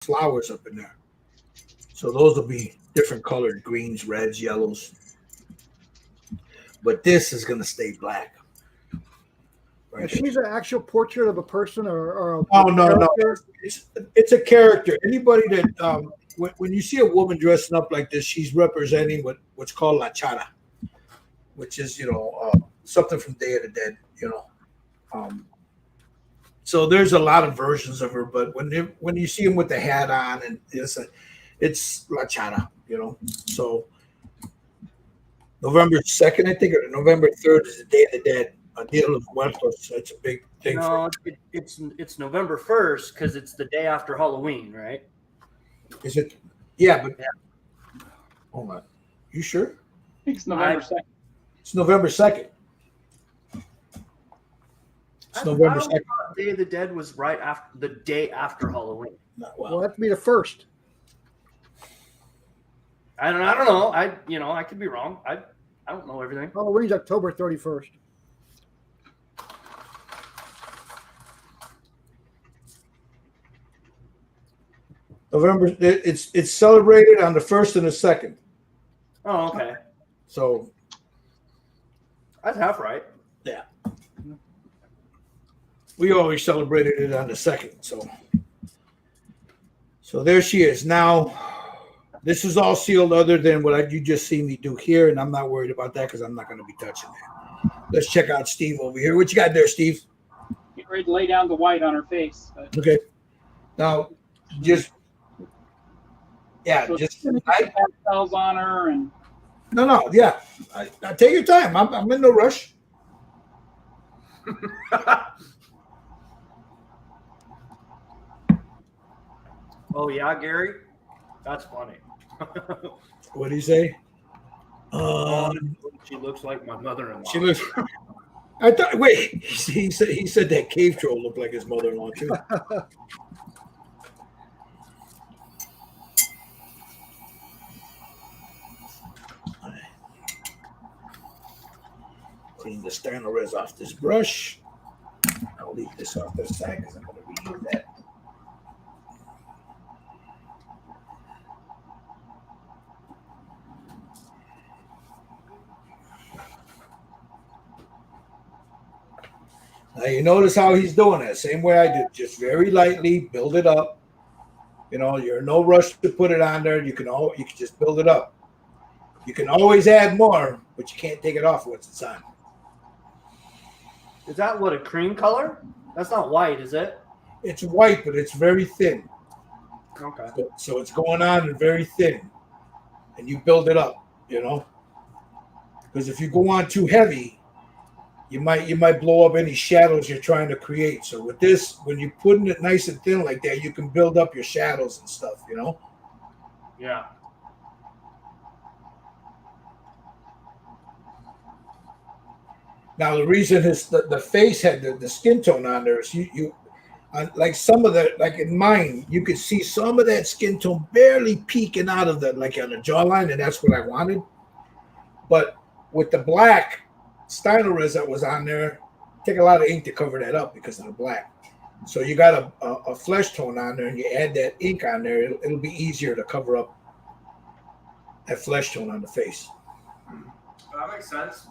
flowers up in there. So those will be different colored greens, reds, yellows. But this is going to stay black. And she's an actual portrait of a person or a Oh no, no, character? it's a character. Anybody that when you see a woman dressing up like this, she's representing what's called la chara, which is something from Day of the Dead. So there's a lot of versions of her, but when you see him with the hat on and it's la chara. So November 2nd, I think, or November 3rd is the Day of the Dead. Dia de los Muertos. That's a big thing. No, it's November 1st because it's the day after Halloween, right? Is it? Yeah, but hold on. You sure? I think it's November 2nd. It's November 2nd. It's November 2nd. Day of the Dead was right after the day after Halloween. Well, that would be the first. I don't know. I could be wrong. I don't know everything. Halloween's October 31st. November. It's celebrated on the 1st and the 2nd. Oh, okay. So that's half right. Yeah. We always celebrated it on the 2nd. So there she is. Now, this is all sealed other than what you just see me do here, and I'm not worried about that because I'm not going to be touching that. Let's check out Steve over here. What you got there, Steve? Get ready to lay down the white on her face. Okay. Now, just pastels on her and no, yeah. I take your time. I'm in no rush. Oh yeah, Gary, that's funny. What do you say? She looks like my mother-in-law. She looks. I thought. Wait, he said that cave troll looked like his mother-in-law too. Clean the Steinores off this brush. I'll leave this off the side because I'm going to reuse that. Now you notice how he's doing it. Same way I did. Just very lightly build it up. You're in no rush to put it on there. You can just build it up. You can always add more, but you can't take it off once it's on. Is that a cream color? That's not white, is it? It's white, but it's very thin. Okay. So it's going on and very thin, and you build it up. Because if you go on too heavy, you might blow up any shadows you're trying to create. So with this, when you're putting it nice and thin like that, you can build up your shadows and stuff. Yeah. Now the reason the face had the skin tone on there is you like some of the, like in mine, you could see some of that skin tone barely peeking out of on the jawline, and that's what I wanted. But with the black Steinores that was on there, take a lot of ink to cover that up because of the black. So you got a flesh tone on there, and you add that ink on there, it'll be easier to cover up that flesh tone on the face. That makes sense.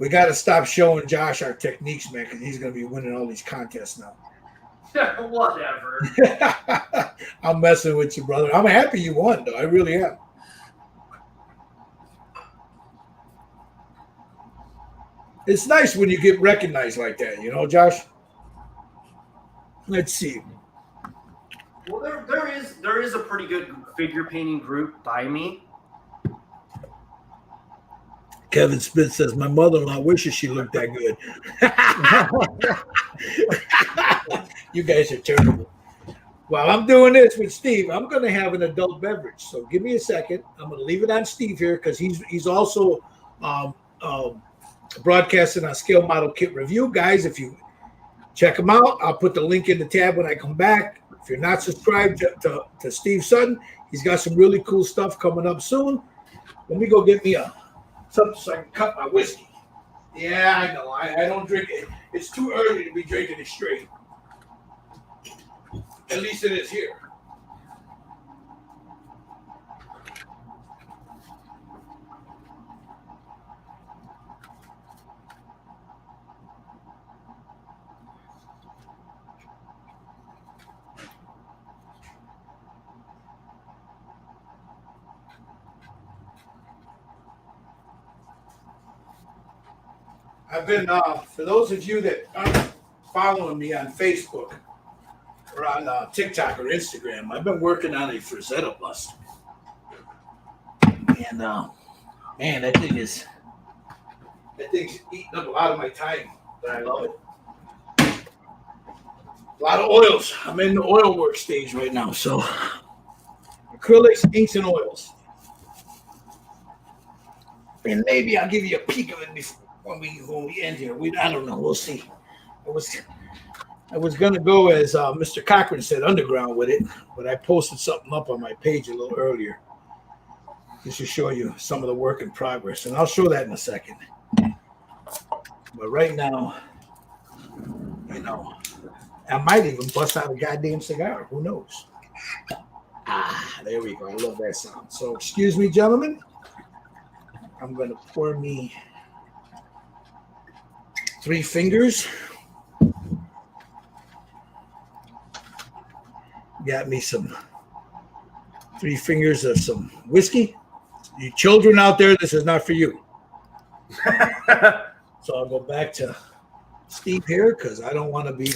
We got to stop showing Josh our techniques, man, because he's going to be winning all these contests now. Whatever. I'm messing with you, brother. I'm happy you won, though. I really am. It's nice when you get recognized like that, Josh? Let's see. Well, there is a pretty good figure painting group by me. Kevin Smith says, my mother-in-law wishes she looked that good. You guys are terrible. While I'm doing this with Steve, I'm going to have an adult beverage. So give me a second. I'm going to leave it on Steve here because he's also broadcasting on Scale Model Kit Review. Guys, if you check him out, I'll put the link in the tab when I come back. If you're not subscribed to Steve Sutton, he's got some really cool stuff coming up soon. Let me go get me something so I can cut my whiskey. Yeah, I know. I don't drink it. It's too early to be drinking it straight. At least it is here. I've been, for those of you that aren't following me on Facebook or on TikTok or Instagram, I've been working on a Frazetta bust. And, man, that thing's eating up a lot of my time. But I love it. A lot of oils. I'm in the oil work stage right now. So, acrylics, inks, and oils. And maybe I'll give you a peek of it before. When we end here, I don't know. We'll see. I was gonna go as Mr. Cochran said, underground with it, but I posted something up on my page a little earlier just to show you some of the work in progress, and I'll show that in a second. But right now, you know, I might even bust out a goddamn cigar. Who knows? There we go. I love that sound. So, excuse me, gentlemen. I'm gonna pour me 3 fingers. Got me some 3 fingers of some whiskey. You children out there, this is not for you. So I'll go back to Steve here because I don't want to be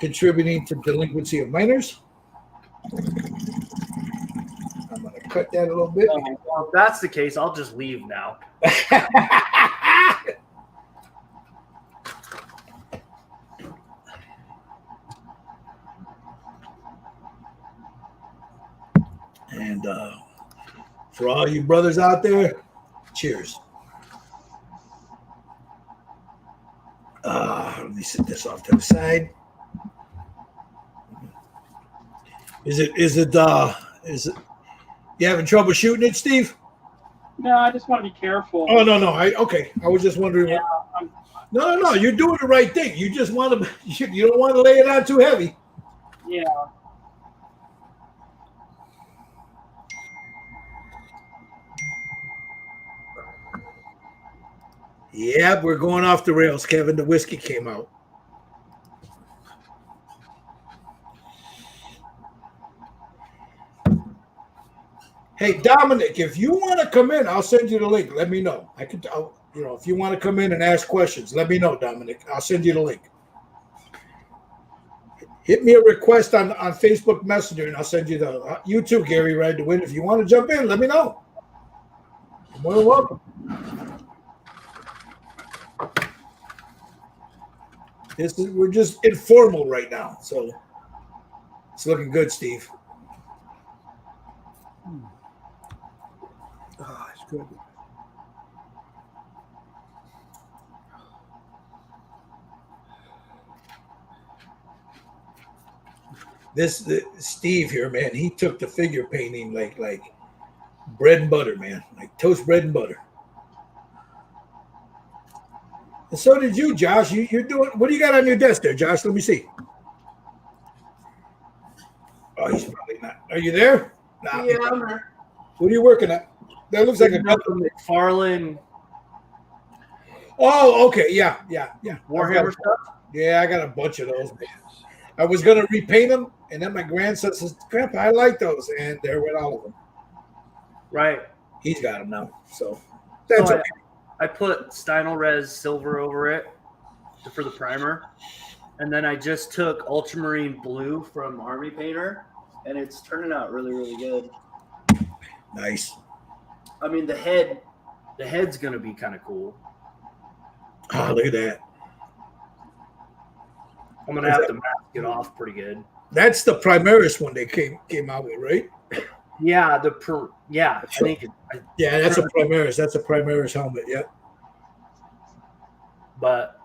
contributing to delinquency of minors. I'm going to cut that a little bit. Well, if that's the case, I'll just leave now. And for all you brothers out there, cheers. Let me set this off to the side. Is it you having trouble shooting it, Steve? No, I just want to be careful. Oh no. Okay. I was just wondering. Yeah, No. You're doing the right thing. You just want to. You don't want to lay it on too heavy. yeah. Yep, we're going off the rails, Kevin. The whiskey came out. Hey, Dominic, if you want to come in, I'll send you the link. Let me know. If you want to come in and ask questions, let me know, Dominic. I'll send you the link. Hit me a request on Facebook Messenger, and I'll send you the. You too, Gary, Ride to Win. If you want to jump in, let me know. You're more than welcome. We're just informal right now, so it's looking good, Steve. Oh, it's good. Steve here, man. He took the figure painting like bread and butter, man, like toast bread and butter. And so did you, Josh. You're doing. What do you got on your desk there, Josh? Let me see. Oh, he's probably not. Are you there? Nah. Yeah, I'm there. What are you working at? That looks like a McFarlane. Oh, okay. Yeah. Warhammer stuff. Yeah, I got a bunch of those. I was gonna repaint them, and then my grandson says, "Grandpa, I like those," and there went all of them. Right. He's got them now, so that's okay. I put Stynylrez silver over it for the primer, and then I just took ultramarine blue from Army Painter, and it's turning out really, really good. Nice. I mean, the head's gonna be kind of cool. Oh, look at that. I'm gonna have to mask it off pretty good. That's the Primaris one they came out with, right? Yeah, I think Yeah, that's a Primaris. That's a Primaris helmet. Yeah. But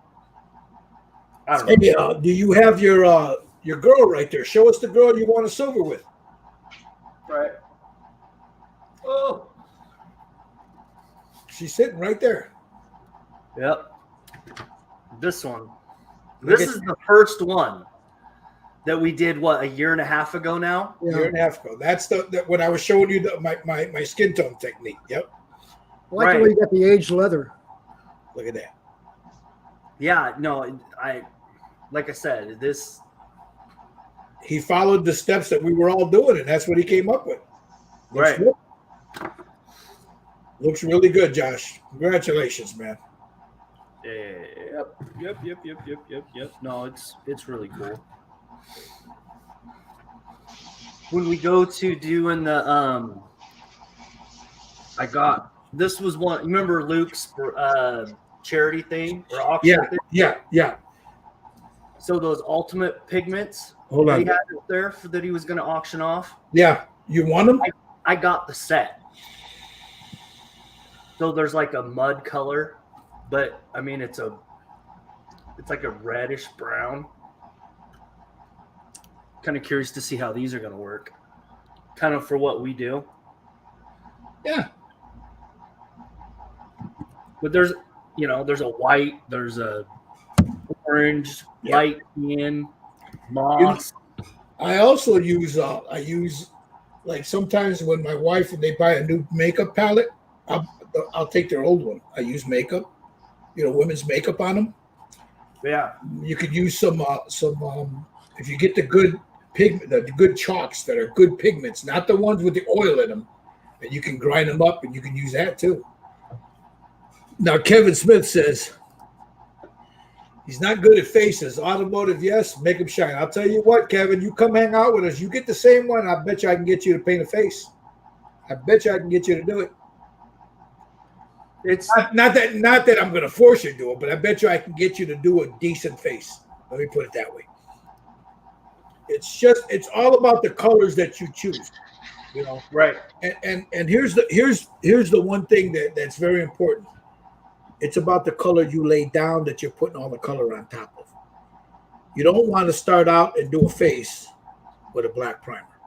I don't know. Hey, do you have your girl right there? Show us the girl you want a silver with. Right. Oh. She's sitting right there. Yep. This one. Look This at- is the first one that we did, what, a year and a half ago now? A year and a half ago. That's when I was showing you my skin tone technique. Yep. I like the way you got the aged leather. Look at that. Yeah, no, like I said, this. He followed the steps that we were all doing, and that's what he came up with. Right. Looks really good, Josh. Congratulations, man. Yep. No, it's really cool. When we go to doing the this was one. You remember Luke's charity thing or auction? Thing? Yeah. So those ultimate pigments Hold on. he had up there that he was going to auction off. Yeah, you want them? I got the set. So there's like a mud color, but I mean it's like a reddish brown. Kind of curious to see how these are going to work. Kind of for what we do. Yeah. But there's a white, there's a orange, light tan, moss. I also use like sometimes when my wife and they buy a new makeup palette, I'll take their old one. I use makeup, women's makeup on them. Yeah. You could use some if you get the good pigment, the good chalks that are good pigments, not the ones with the oil in them, and you can grind them up and you can use that too. Now Kevin Smith says he's not good at faces. Automotive, yes, make them shine. I'll tell you what, Kevin, you come hang out with us. You get the same one. I bet you I can get you to paint a face. I bet you I can get you to do it. It's not that I'm going to force you to do it, but I bet you I can get you to do a decent face. Let me put it that way. It's all about the colors that you choose, right. And here's the one thing that's very important. It's about the color you lay down that you're putting all the color on top of. You don't want to start out and do a face with a black primer,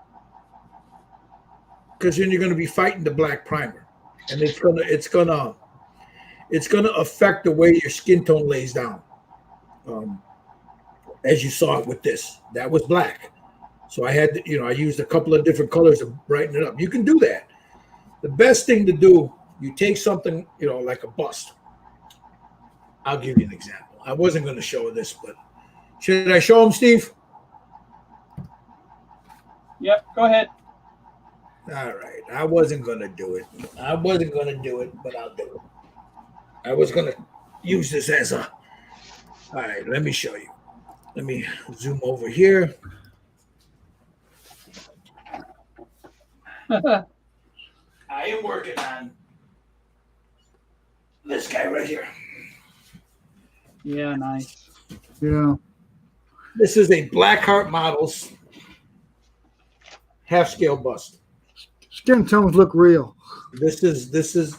because then you're going to be fighting the black primer, and it's gonna affect the way your skin tone lays down. As you saw it with this, that was black, so I had I used a couple of different colors to brighten it up. You can do that. The best thing to do, you take something like a bust. I'll give you an example. I wasn't going to show this, but should I show him, Steve? Yep, go ahead. All right. I wasn't going to do it, but I'll do it. I was going to use this as a... All right, let me show you. Let me zoom over here. I am working on this guy right here. Yeah, nice. Yeah. This is a Blackheart Models half-scale bust. Skin tones look real. This is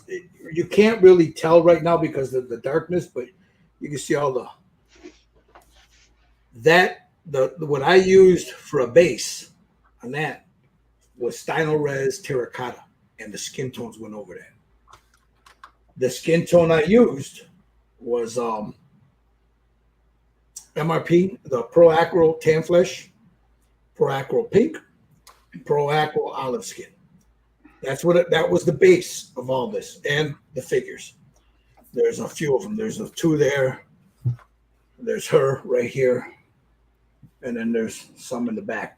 you can't really tell right now because of the darkness, but you can see all what I used for a base on that was Stynylrez Terracotta, and the skin tones went over that. The skin tone I used was MRP, the Pro Acro Tan Flesh, Pro Acro Pink, and Pro Acro Olive Skin. That was the base of all this, and the figures. There's a few of them. There's the two there. There's her right here, and then there's some in the back.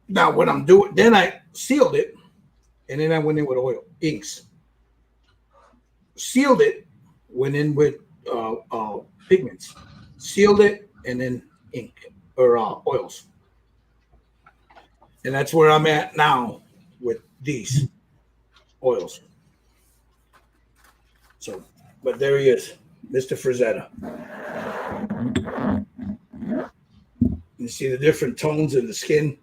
Now, what I'm doing, then I sealed it, and then I went in with oil, inks. Sealed it, went in with pigments. Sealed it, and then ink or oils. And that's where I'm at now with these oils. So, but there he is, Mr. Frazetta. You see the different tones in the skin.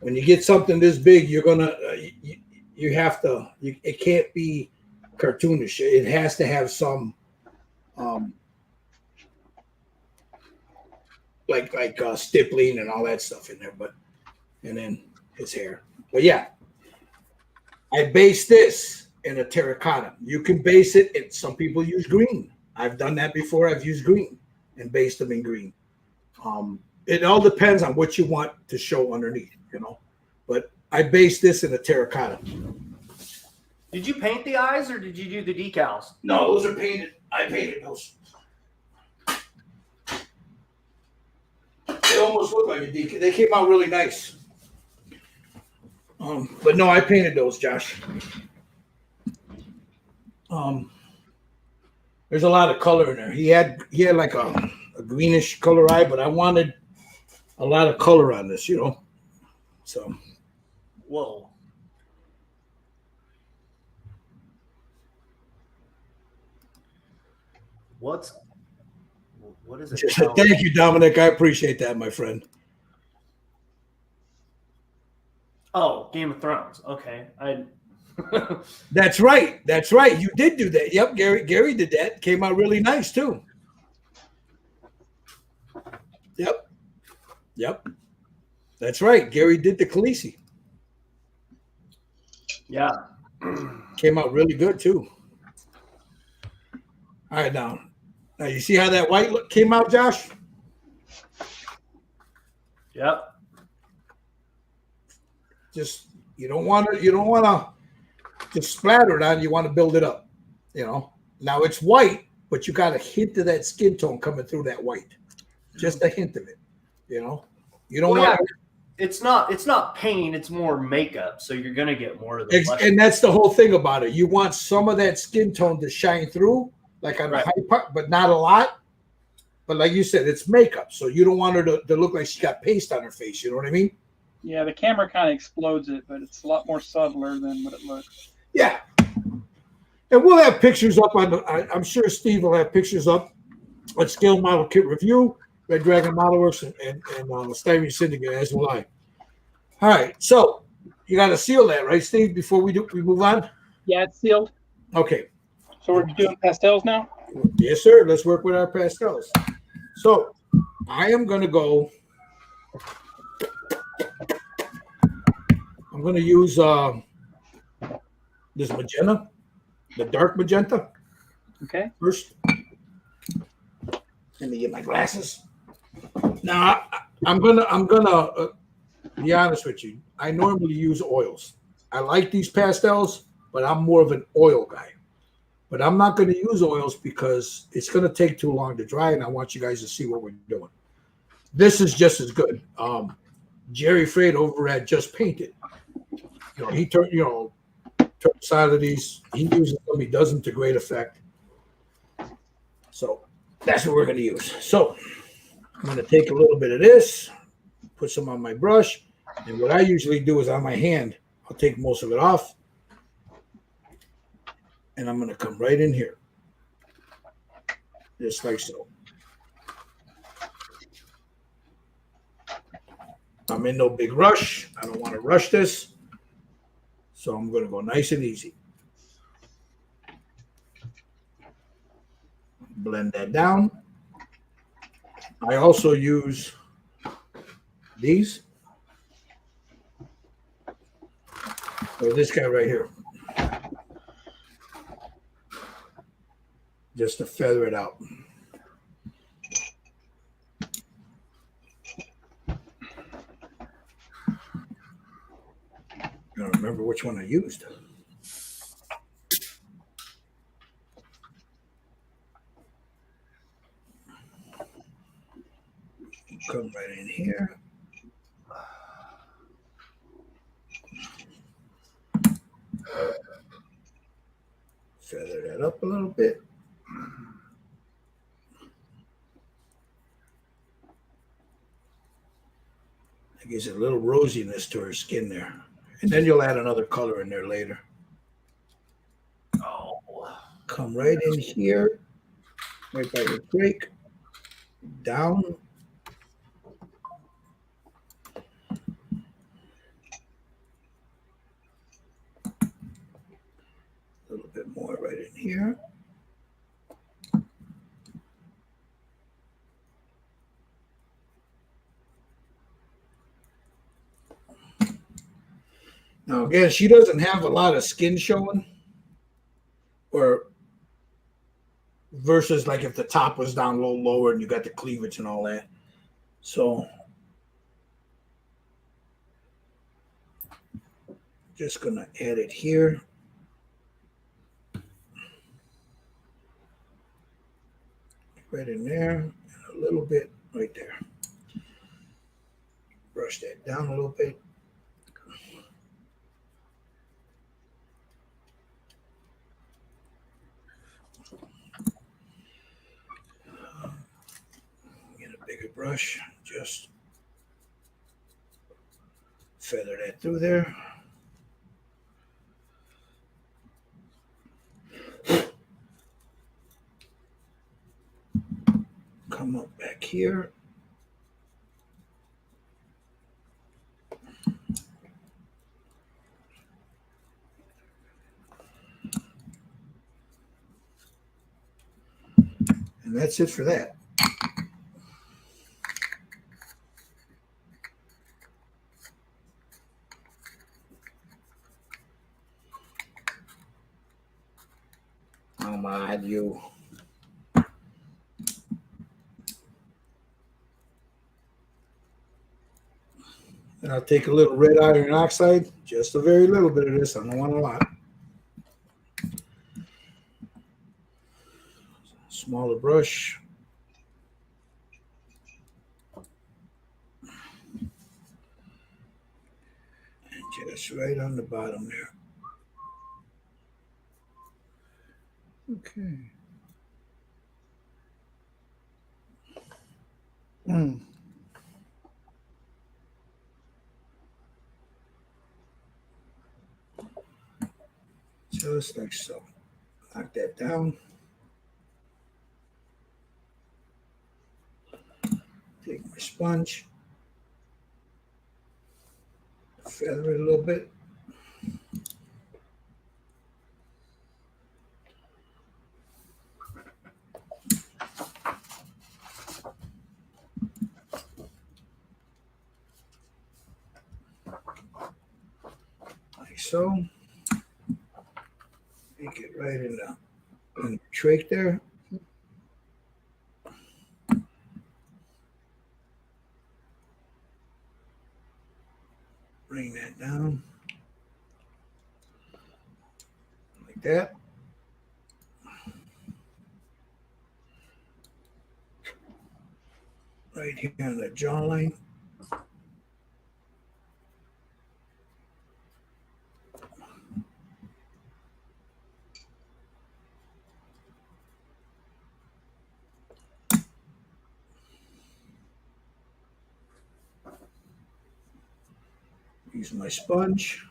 When you get something this big, you're gonna you have to. It can't be cartoonish. It has to have some like stippling and all that stuff in there. And then his hair. But yeah, I based this in a terracotta. You can base it, and some people use green. I've done that before. I've used green and based them in green. It all depends on what you want to show underneath, you know. But I based this in a terracotta. Did you paint the eyes or did you do the decals? No, those are painted. I painted those. They almost look like a decal. They came out really nice. But no, I painted those, Josh. There's a lot of color in there. He had like a greenish color eye, but I wanted a lot of color on this, you know. So Whoa. What is it? thank you, Dominic. I appreciate that, my friend. Oh, Game of Thrones. Okay. That's right. That's right. You did do that. Yep, Gary did that. Came out really nice too. Yep. That's right. Gary did the Khaleesi. Yeah. Came out really good too. All right, now you see how that white look came out, Josh? Yep. Just you don't want to just splatter it on. You want to build it up, you know. Now it's white, but you got a hint of that skin tone coming through that white, just a hint of it, you know. You don't want. It's not paint. It's more makeup, so you're gonna get more of the. And that's the whole thing about it. You want some of that skin tone to shine through, like on the high part, but not a lot. But like you said, it's makeup, so you don't want her to look like she got paste on her face. You know what I mean? Yeah, the camera kind of explodes it, but it's a lot more subtler than what it looks. Yeah. And we'll have pictures up on I'm sure Steve will have pictures up on Scale Model Kit Review, Red Dragon Model Works, and Styrene Syndicate, as will I. All right, so you got to seal that, right, Steve, before we move on? Yeah, it's sealed. Okay. So we're doing pastels now? Yes, sir. Let's work with our pastels. So I am going to go. I'm going to use this magenta, the dark magenta. Okay. First, let me get my glasses. Now I'm gonna be honest with you. I normally use oils. I like these pastels, but I'm more of an oil guy. But I'm not going to use oils because it's going to take too long to dry, and I want you guys to see what we're doing. This is just as good. Jerry Freight over at Just Painted. You know, he turned side of these. He uses them. He does them to great effect. So that's what we're going to use. So I'm going to take a little bit of this, put some on my brush, and what I usually do is on my hand, I'll take most of it off, and I'm going to come right in here, just like so. I'm in no big rush. I don't want to rush this. So I'm going to go nice and easy. Blend that down. I also use these. Or this guy right here. Just to feather it out. I don't remember which one I used. Come right in here. Feather that up a little bit. It gives it a little rosiness to her skin there. And then you'll add another color in there later. Oh. Come right in here, right by the break, down. A little bit more right in here. Now, again, she doesn't have a lot of skin showing. or versus like if the top was down a little lower and you got the cleavage and all that. So just gonna add it here. Right in there, and a little bit right there. Brush that down a little bit. Get a bigger brush, just feather that through there. Come up back here. And that's it for that. Oh my, you. And I'll take a little red iron oxide, just a very little bit of this. I don't want a lot. Smaller brush. And just right on the bottom there. Okay. Mm. Just like so. Knock that down. Take my sponge. Feather it a little bit. Like so. Make it right in the trach there. Bring that down. Like that. Right here on the jawline. Use my sponge.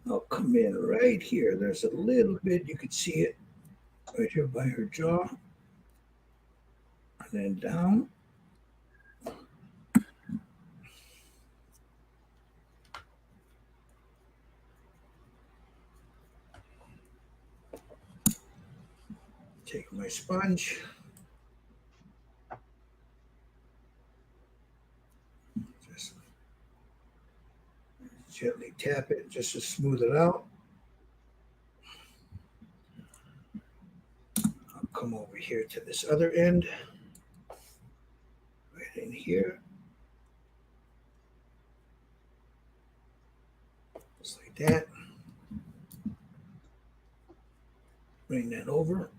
I'll come in right here. There's a little bit, you can see it right here by her jaw. And then down. Take my sponge. Just gently tap it just to smooth it out. I'll come over here to this other end. Right in here. Just like that. Bring that over.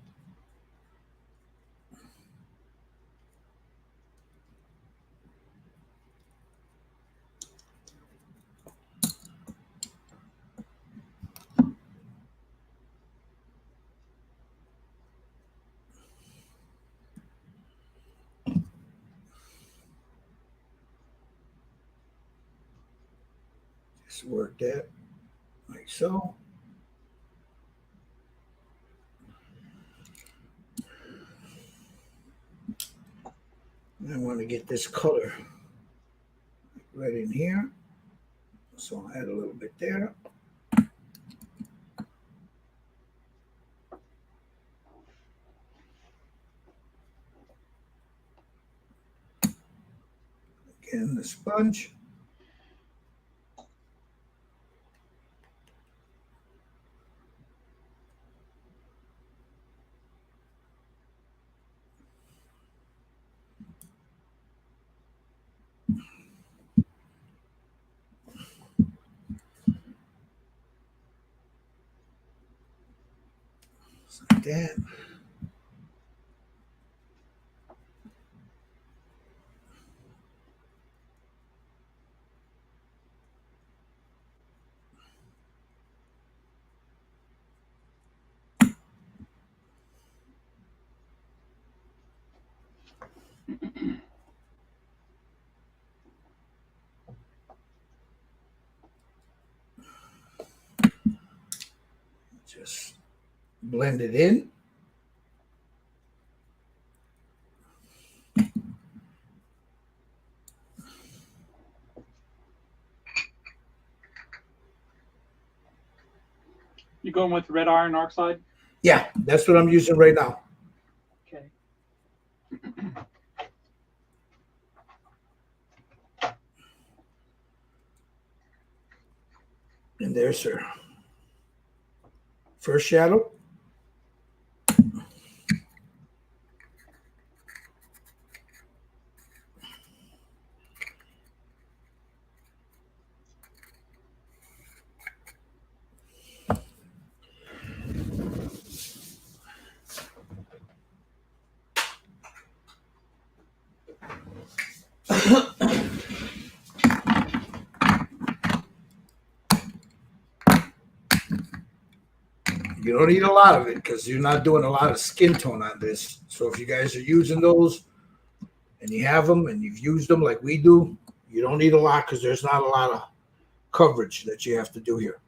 Just work that like so. I want to get this color right in here. So I'll add a little bit there. in the sponge. Like that. Just blend it in. You going with red iron oxide? Yeah, that's what I'm using right now. Okay. And there's her first shadow. You don't need a lot of it because you're not doing a lot of skin tone on this. So if you guys are using those and you have them and you've used them like we do, you don't need a lot because there's not a lot of coverage that you have to do here.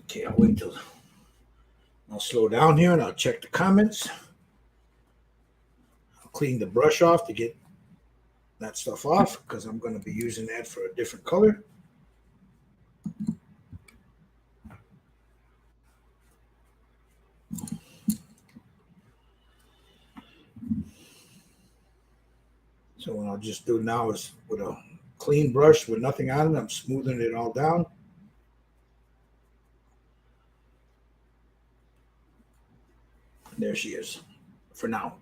Okay, I'll wait till I'll slow down here and I'll check the comments. I'll clean the brush off to get that stuff off because I'm going to be using that for a different color. So what I'll just do now is with a clean brush with nothing on it, I'm smoothing it all down. There she is for now.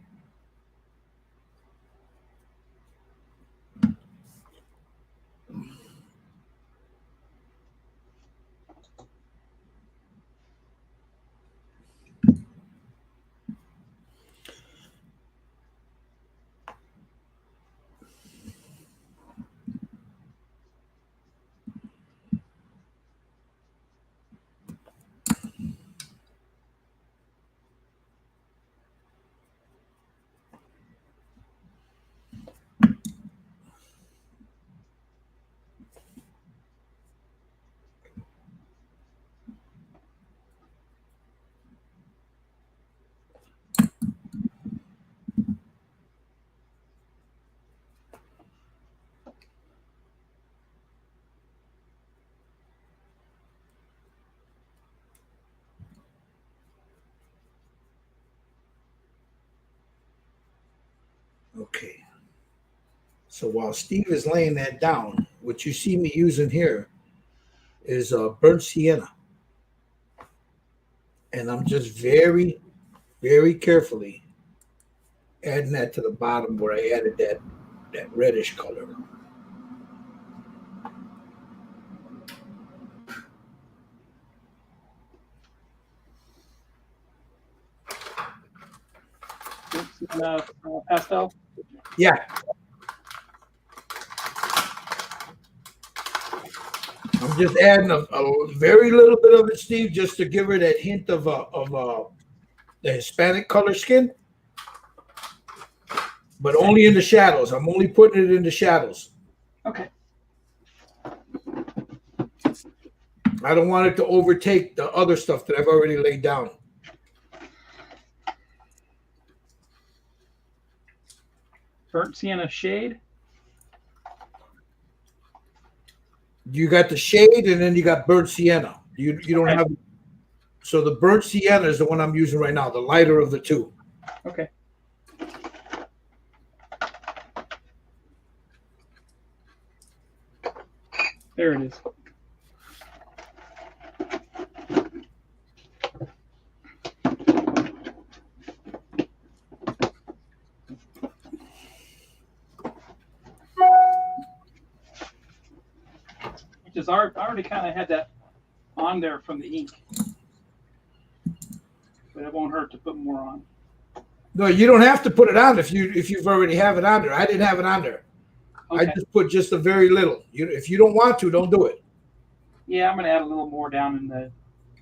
Okay. So while Steve is laying that down, what you see me using here is burnt sienna. And I'm just very, very carefully adding that to the bottom where I added that reddish color. Pastel? Yeah. I'm just adding a very little bit of it, Steve, just to give her that hint of the Hispanic color skin. But only in the shadows. I'm only putting it in the shadows. Okay. I don't want it to overtake the other stuff that I've already laid down. Burnt sienna shade. You got the shade, and then you got burnt sienna. You don't Okay. have. So the burnt sienna is the one I'm using right now, the lighter of the two. Okay. There it is. Which is I already kind of had that on there from the ink, but it won't hurt to put more on. No, you don't have to put it on if you've already have it on there. I didn't have it on there. I Okay. just put just a very little. If you don't want to, don't do it. Yeah, I'm gonna add a little more down in the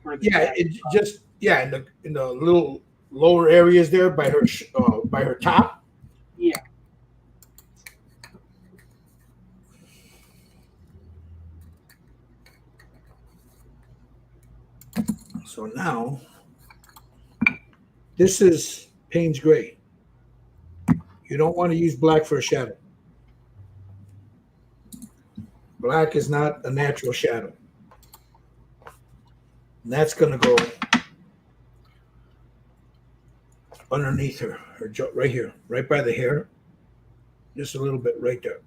where the Yeah, it just in the little lower areas there by her top. yeah. So now this is Payne's Gray. You don't want to use black for a shadow. Black is not a natural shadow. And that's going to go underneath her jaw, right here, right by the hair. Just a little bit right there.